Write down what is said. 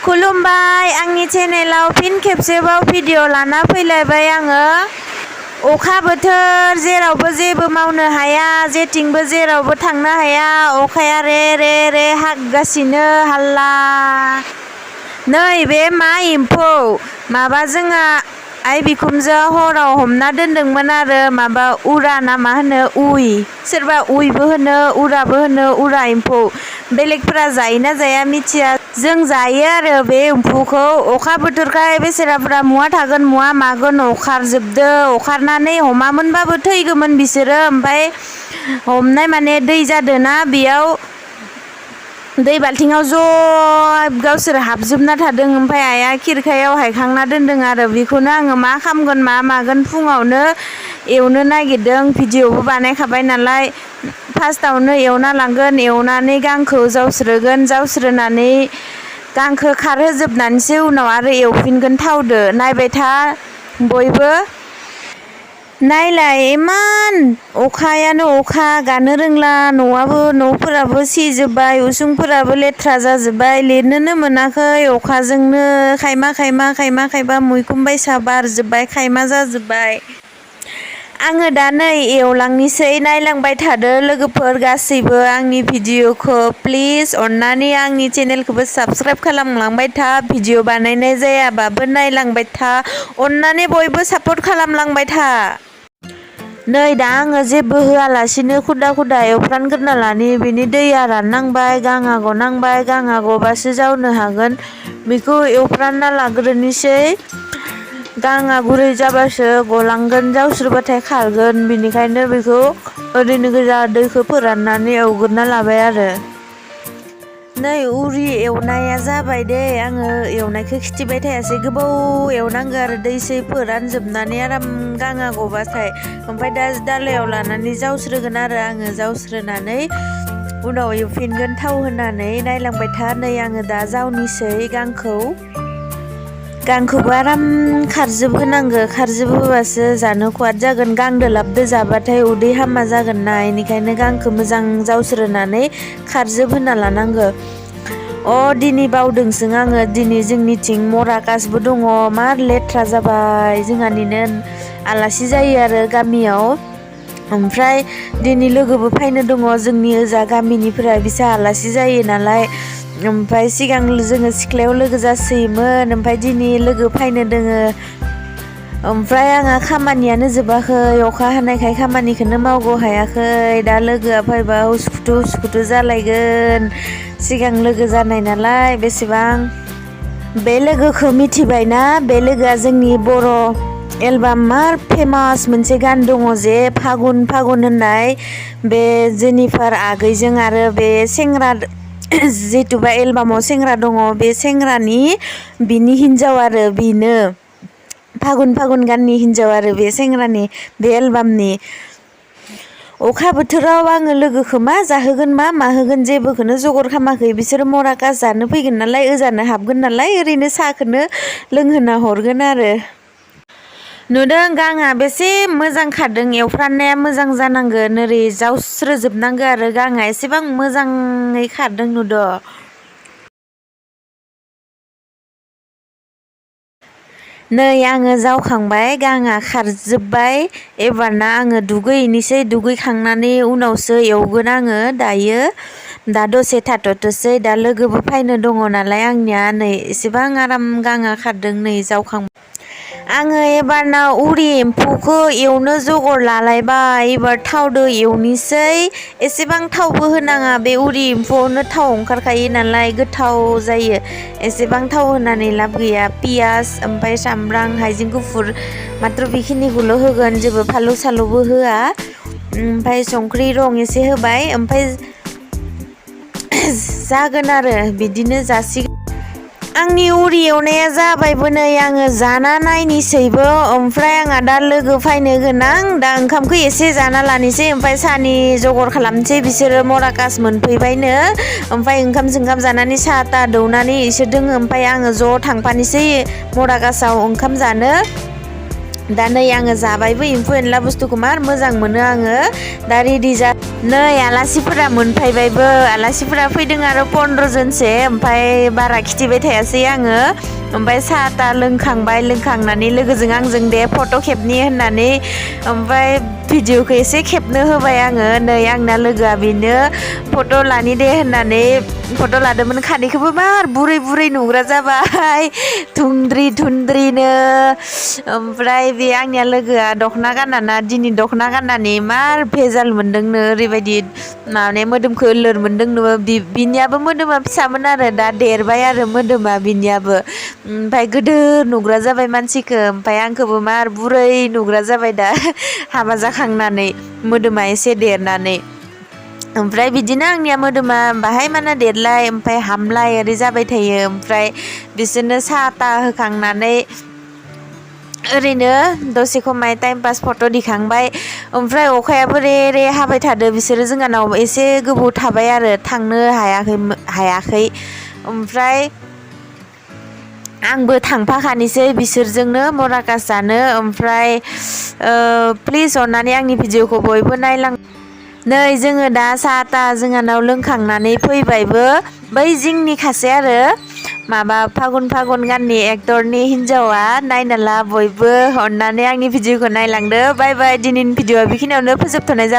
खुलुमबाय आंनि चेनेलाव फिन खेबसेबाव भिडिअ लाना फैलायबाय आङो। अखा बोथोर जेरावबो जेबो मावनो हाया, जेथिंबो जेरावबो थांनो हाया। अखाया रे रे रे हागासिनो हाल्ला। नै बे मा एम्फौ माबा जोंहा आइ बिखुमजोआ हराव हमना दोनदोंमोन आरो माबा उरा ना मा होनो उइ, सोरबा उइबो होनो उराबो होनो उरा एम्फौ। बेलेगफोरा जायोना जाया मिथिया, जों जायो आरो बे एम्फौखौ। अखा बोथोरखाय बेसेराफोरा मुवा थागोन मुवा मागोन अखारजोबदो। अखारनानै हमामोनबाबो थैगौमोन बिसोरो। ओमफ्राय हमनाय माने दै जादोना बेयाव दै बाल्थिङाव ज' गावसोर हाबजोबना थादों। ओमफ्राय आइया खिरखायाव हायखांना दोनदों आरो बेखौनो आङो मा खामगोन मा मागोन फुङावनो एवनो नागिरदों। भिडिअबो बानायखाबाय नालाय फार्स्टआवनो एवना लांगोन, एवनानै गांखौ जावस्रोगोन, जावस्रोनानै गांखौ खारहोजोबनानैसो उनाव आरो एवफिनगोन थावदो। नायबाय था बयबो। नायलाय इमान अखायानो अखा गानो रोंला, न'फोराबो सिजोब्बाय, उसुंफोराबो लेथ्रा जाजोब्बाय, लिरनोनो मोनाखै अखाजोंनो खायमा मैखुम बायसा बारजोब्बाय, खायमा जाजोब्बाय। आङो दा नै एवलांनिसै, नायलांबाय थादो लोगोफोर गासैबो आंनि भिडिअखौ प्लिज अननानै आंनि चेनेलखौबो साबस्क्राइब खालामलांबाय था। भिडिअ बानायनाय जायाबाबो नायलांबाय था, अननानै बयबो सापर्ट खालामलांबाय था। नै दा आङो जेबो होआलासिनो खुदा एवफ्रानग्रोना लानि। बिनि दैया राननांबाय, गाङा गनांबाय, गाङा गबासो जावनो हागोन। बेखौ एवफ्रानना लाग्रोनोसै, गाङा गुरै जाबासो गलांगोन, जावस्रोबाथाय खारगोन। बिनिखायनो बेखौ ओरैनो गोजा दैखौ फोराननानै एवग्रोना लाबाय आरो। नै उरि एवनाया जाबाय दे, आङो एवनायखौ खिथिबाय थायासै, गोबाव एवनांगौ आरो दैसै फोरानजोबनानै आराम गाङा गबाथाय। ओमफ्राय दा दालायाव लानानै जावस्रोगोन आरो आङो, जावस्रोनानै उनाव एवफिनगोन थाव होनानै। नायलांबाय था नै आङो दा जावनिसै गांखौबो आराम खारजोब होनांगो, खारजोब होबासो जानो खवाद जागोन। गांदोलाबदो जाबाथाय उदै हामा जागोन ना, बेनिखायनो गांखौ मोजां जावस्रोनानै खारजोब होना लानांगो। दिनै बावदोंसो आङो, दिनै जोंनिथिं मराकासबो दङ, मार लेथ्रा जाबाय। जोंहानिनो आलासि जायो आरो गामियाव। ओमफ्राय दिनै लोगोबो फैनो दङ जोंनि ओजा गामिनिफ्राय, बिसा आलासि जायो नालाय। ओमफ्राय सिगां जोङो सिख्लायाव लोगो जासोयोमोन, ओमफ्राय दिनै लोगो फैनो दोङो। ओमफ्राय आंहा खामानियानो जोबाखै, अखा हानायखाय खामानिखौनो मावग' हायाखै। दा लोगोआ फैबा उसुखुथु जालायगोन। सिगां लोगो जानाय नालाय बेसेबां। बे लोगोखौ मिथिबायना? बे लोगोआ जोंनि बर' एलबाम मार फेमास मोनसे गान दङ जे फागुन होननाय, बे जेनिफार आगैजों आरो बे सेंग्रा जिथुबा एलबामाव सेंग्रा दङ, बे सेंग्रानि बिनि हिनजाव आरो बेनो फागुन गाननि हिनजाव आरो बे सेंग्रानि बे एलबामनि। अखा बोथोराव आङो लोगोखौ मा जाहोगोन मा माहोगोन जेबोखौनो जगार खालामाखै। बिसोरो मराकास जानो फैगोन नालाय, ओजानो हाबगोन नालाय, ओरैनो साहाखौनो लोंहोना हरगोन आरो। नुदों गाङा बेसे मोजां खारदों, एवफ्राननाया मोजां जानांगोन, ओरै जावस्रोजोबनांगौ आरो गाङा एसेबां मोजाङै खारदों नुदों। नै आङो जावखांबाय, गाङा खारजोब्बाय। एबारना आङो दुगैहैनोसै, दुगैखांनानै उनावसो एवगोन आङो दायो। दा दसे थाथ'थोसै, दा लोगोबो फैनो दङ नालाय आंनिया। नै एसेबां आराम गाङा खारदों, नै जावखांबाय आङो। एबारना उरि एम्फौखौ एवनो जगर लालायबाय, एबार थावदो एवनोसै। एसेबां थावबो होनाङा, बे उरि एम्फौआवनो थाव ओंखारखायो नालाय गोथाव जायो। एसेबां थाव होनानै लाब गैया। पियास ओमफ्राय सामब्राम हाइजें गुफुर मात्र बेखिनिखौल' होगोन, जेबो फालौ सालौबो होआ। ओमफ्राय संख्रि रं एसे होबाय, ओमफ्राय जागोन आरो बिदिनो जासिगोन। आंनि उरि एवनाया जाबायबो, नै आङो जाना नायनोसैबो। ओमफ्राय आंहा दा लोगो फैनो गोनां, दा ओंखामखौ एसे जाना लानोसै, ओमफ्राय साहानि जगार खालामनोसै। बिसोरो मराकास मोनफैबायनो, ओमफ्राय ओंखाम जानानै साहा थाहा दौनानै इसोर दोङो। ओमफ्राय आङो ज' थांफानोसै मराकासाव ओंखाम जानो। दा नै आङो जाबायबो एम्फौ एनला बुस्थुखौ मार मोजां मोनो आङो दा रेडि जा नै आलासिफोरा मोनफैबायबो आलासिफोरा फैदों आरो 15 जनसो ओमफ्राय बारा खिथिबाय थायासै आङो ओमफ्राय साहा ता लोंखांबाय लोंखांनानै लोगोजों आंजों दे फट' खेबनि होननानै ओमफ्राय भिडिअखौ एसे खेबनो होबाय आङो नै आंना लोगोआ बेनो फट' लानि दे होननानै फट' लादोंमोन खानायखौबो मार बुरै बुरै नुग्रा जाबाय धुन्द्रिनो ओमफ्राय बे आंनिया लोगोआ दख'ना गाननाना दिनै दख'ना गाननानै मार भेजाल मोनदोंनो ओरैबायदि माने मोदोमखौ लोर मोनदोंनो बिनियाबो मोदोमा फिसामोन आरो दा देरबाय आरो मोदोमा बिनियाबो ओमफ्राय गोदोर नुग्रा जाबाय मानसिखौ ओमफ्राय आंखौबो मार बुरै नुग्रा जाबाय दा हाबा जाखांनानै मोदोमा एसे देरनानै ओमफ्राय बिदिनो आंनिया मोदोमा बाहाय माना देरलाय ओमफ्राय हामलाय ओरै जाबाय थायो ओमफ्राय बिसोरनो साहा ता होखांनानै ओरैनो दसे खमाय टाइम पास फट' दिखांबाय ओमफ्राय अखायाबो रे हाबाय थादो बिसोरो जोंहानाव एसे गोबाव थाबाय आरो थांनो हायाखै ओमफ्राय आंबो थांफाखानोसै बिसोरजोंनो मराकास जानो ओमफ्राय प्लिज अननानै आंनि भिडिअखौ बयबो नायलां नै जोङो दा साहा ता जोंहानाव लोंखांनानै फैबायबो बै जिंनि खासे आरो माबा फागुन गाननि एक्टरनि हिन्जावा नायना ला बयबो अननानै आंनि भिडिअखौ नायलांदो बाय बाय दिनैनि भिडिअआ बेखिनियावनो फोजोबथ'नाय जाबाय।